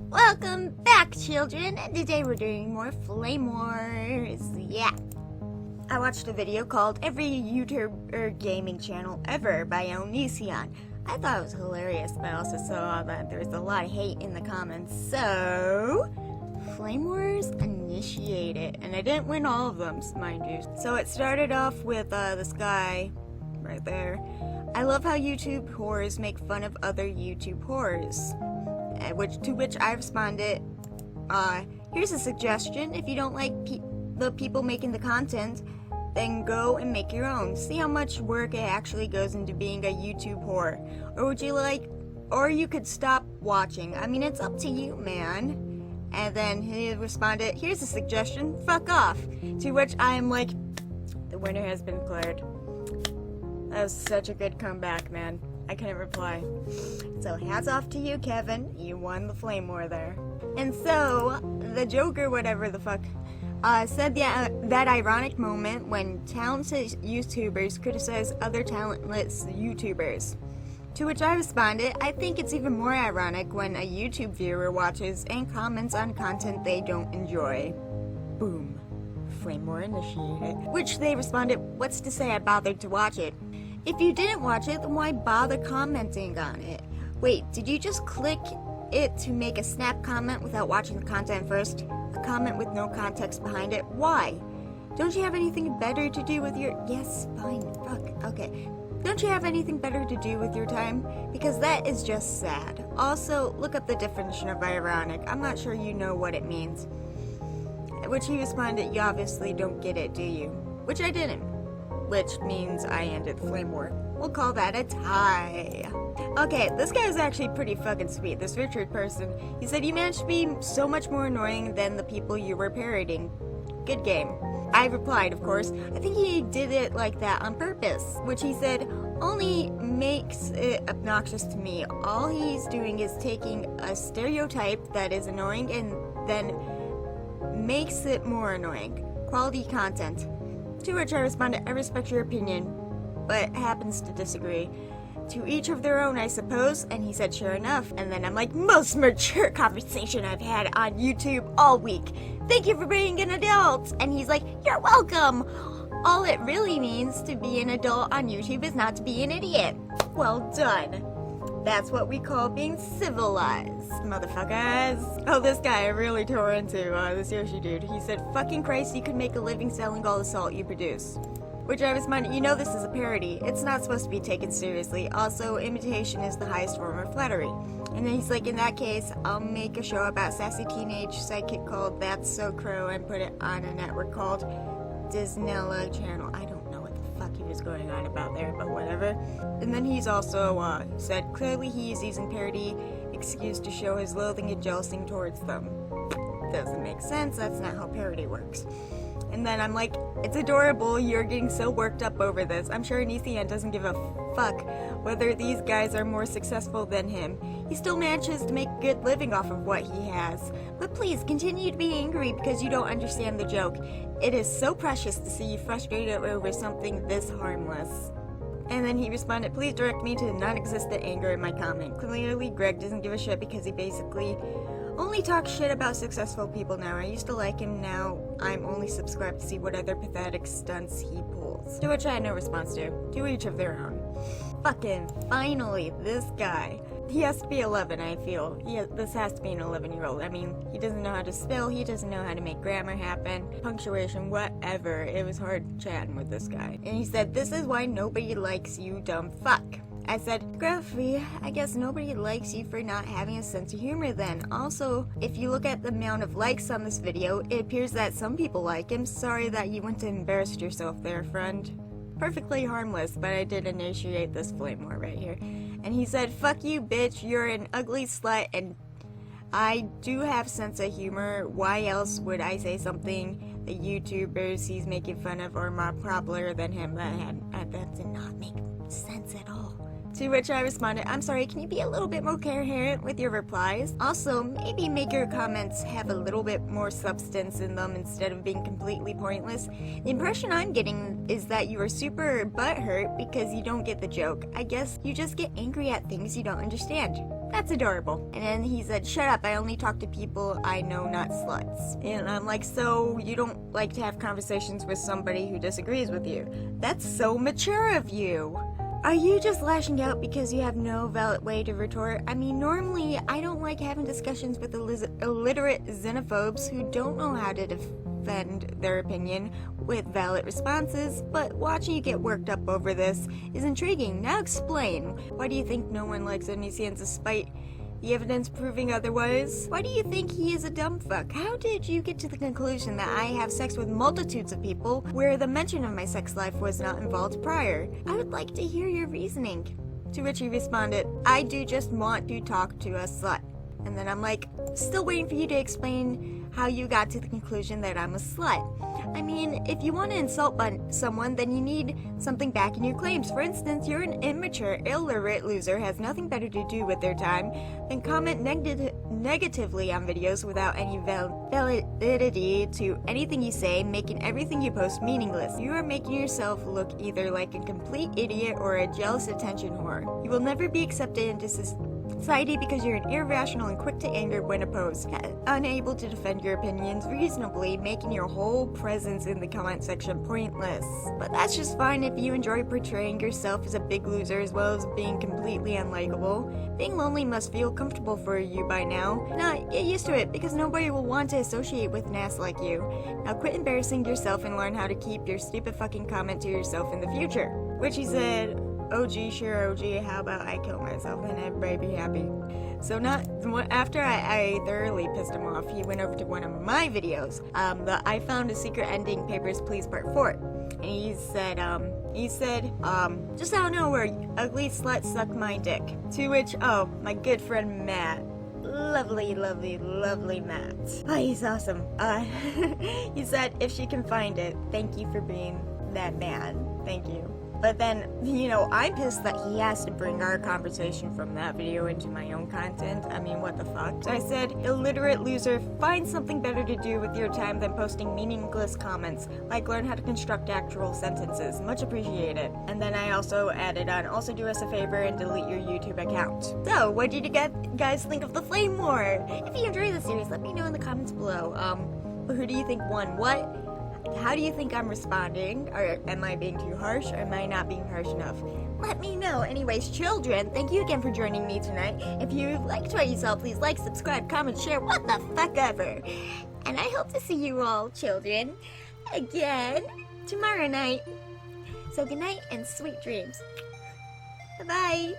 Welcome back, children, and today we're doing more Flame Wars. Yeah. I watched a video called Every YouTuber Gaming Channel Ever by Onision. I thought it was hilarious, but I also saw that there was a lot of hate in the comments. So, Flame Wars initiated, and I didn't win all of them, mind you. So it started off with this guy right there. I love how YouTube whores make fun of other YouTube whores. To which I responded, here's a suggestion. If you don't like the people making the content, then go and make your own. See how much work it actually goes into being a YouTube whore. Or you could stop watching. I mean, it's up to you, man. And then he responded, here's a suggestion, fuck off. To which I am like, the winner has been declared. That was such a good comeback, man. I couldn't reply. So hats off to you, Kevin. You won the Flame War there. And so, the Joker, whatever the fuck, said that ironic moment when talented YouTubers criticize other talentless YouTubers. To which I responded, I think it's even more ironic when a YouTube viewer watches and comments on content they don't enjoy. Boom. Flame War initiated. Which they responded, what's to say I bothered to watch it? If you didn't watch it, then why bother commenting on it? Wait, did you just click it to make a snap comment without watching the content first? A comment with no context behind it? Why? Don't you have anything better to do with your... Yes, fine, fuck, okay. Don't you have anything better to do with your time? Because that is just sad. Also, look up the definition of ironic. I'm not sure you know what it means. Which he responded, you obviously don't get it, do you? Which I didn't. Which means I ended the Flame War. We'll call that a tie. Okay, this guy is actually pretty fucking sweet, this Richard person. He said, you managed to be so much more annoying than the people you were parodying. Good game. I replied, of course, I think he did it like that on purpose. Which he said, only makes it obnoxious to me. All he's doing is taking a stereotype that is annoying and then makes it more annoying. Quality content. To which I responded, I respect your opinion, but happens to disagree. To each of their own, I suppose. And he said, sure enough. And then I'm like, most mature conversation I've had on YouTube all week. Thank you for being an adult. And he's like, you're welcome. All it really means to be an adult on YouTube is not to be an idiot. Well done. That's what we call being civilized, motherfuckers. Oh, this guy I really tore into, this Yoshi dude. He said, fucking Christ, you could make a living selling all the salt you produce. Which I was minded, you know this is a parody. It's not supposed to be taken seriously. Also, imitation is the highest form of flattery. And then he's like, in that case, I'll make a show about sassy teenage sidekick called That's So Crow and put it on a network called Disnella Channel. I don't know what the fuck he was going on about there, but whatever. And then he's also said, clearly he is using parody excuse to show his loathing and jealousy towards them. Doesn't make sense, that's not how parody works. And then I'm like, it's adorable, you're getting so worked up over this. I'm sure Onision doesn't give a fuck whether these guys are more successful than him. He still manages to make a good living off of what he has. But please, continue to be angry because you don't understand the joke. It is so precious to see you frustrated over something this harmless. And then he responded, please direct me to the non-existent anger in my comment. Clearly, Greg doesn't give a shit because he basically only talks shit about successful people now. I used to like him, now I'm only subscribed to see what other pathetic stunts he pulls. To which I had no response to each of their own. Fucking finally, this guy. He has to be 11, I feel. This has to be an 11-year-old. I mean, he doesn't know how to spell, he doesn't know how to make grammar happen, punctuation, whatever. It was hard chatting with this guy. And he said, this is why nobody likes you, dumb fuck. I said, Gruffy, I guess nobody likes you for not having a sense of humor then. Also, if you look at the amount of likes on this video, it appears that some people like him. Sorry that you went and embarrassed yourself there, friend. Perfectly harmless, but I did initiate this Flame War right here. And he said, fuck you, bitch, you're an ugly slut, and I do have sense of humor. Why else would I say something the YouTubers he's making fun of are more popular than him? That did not make sense at all. To To which I responded, I'm sorry, can you be a little bit more coherent with your replies? Also, maybe make your comments have a little bit more substance in them instead of being completely pointless. The impression I'm getting is that you are super butthurt because you don't get the joke. I guess you just get angry at things you don't understand. That's adorable. And then he said, shut up, I only talk to people I know, not sluts. And I'm like, so you don't like to have conversations with somebody who disagrees with you? That's so mature of you. Are you just lashing out because you have no valid way to retort? I mean, normally I don't like having discussions with illiterate xenophobes who don't know how to defend their opinion with valid responses, but watching you get worked up over this is intriguing. Now explain. Why do you think no one likes Onision despite the evidence proving otherwise? Why do you think he is a dumb fuck? How did you get to the conclusion that I have sex with multitudes of people where the mention of my sex life was not involved prior? I would like to hear your reasoning. To which he responded, I do just want to talk to a slut. And then I'm like, still waiting for you to explain how you got to the conclusion that I'm a slut. I mean, if you want to insult someone, then you need something back in your claims. For instance, you're an immature, illiterate loser who has nothing better to do with their time than comment negatively on videos without any validity to anything you say, making everything you post meaningless. You are making yourself look either like a complete idiot or a jealous attention whore. You will never be accepted into society because you're an irrational and quick to anger when opposed, unable to defend your opinions reasonably, making your whole presence in the comment section pointless. But that's just fine if you enjoy portraying yourself as a big loser as well as being completely unlikable. Being lonely must feel comfortable for you by now. Now, get used to it because nobody will want to associate with an ass like you. Now quit embarrassing yourself and learn how to keep your stupid fucking comment to yourself in the future. Which he said, OG, sure OG, how about I kill myself and everybody be happy. So after I thoroughly pissed him off, he went over to one of my videos, the I Found a Secret Ending Papers, Please Part 4. And he said, just out of nowhere, ugly slut suck my dick. To which, oh, my good friend Matt. Lovely, lovely, lovely Matt. Oh, he's awesome. He said, if she can find it, thank you for being that man. Thank you. But then, you know, I'm pissed that he has to bring our conversation from that video into my own content. I mean, what the fuck? So I said, illiterate loser, find something better to do with your time than posting meaningless comments, like learn how to construct actual sentences. Much appreciated. And then I also added on, also do us a favor and delete your YouTube account. So, what did you guys think of the Flame War? If you enjoyed the series, let me know in the comments below. Who do you think won what? How do you think I'm responding? Or am I being too harsh, or am I not being harsh enough? Let me know. Anyways, children, thank you again for joining me tonight. If you liked what you saw, please like, subscribe, comment, share, what the fuck ever. And I hope to see you all, children, again tomorrow night. So good night and sweet dreams. Bye-bye.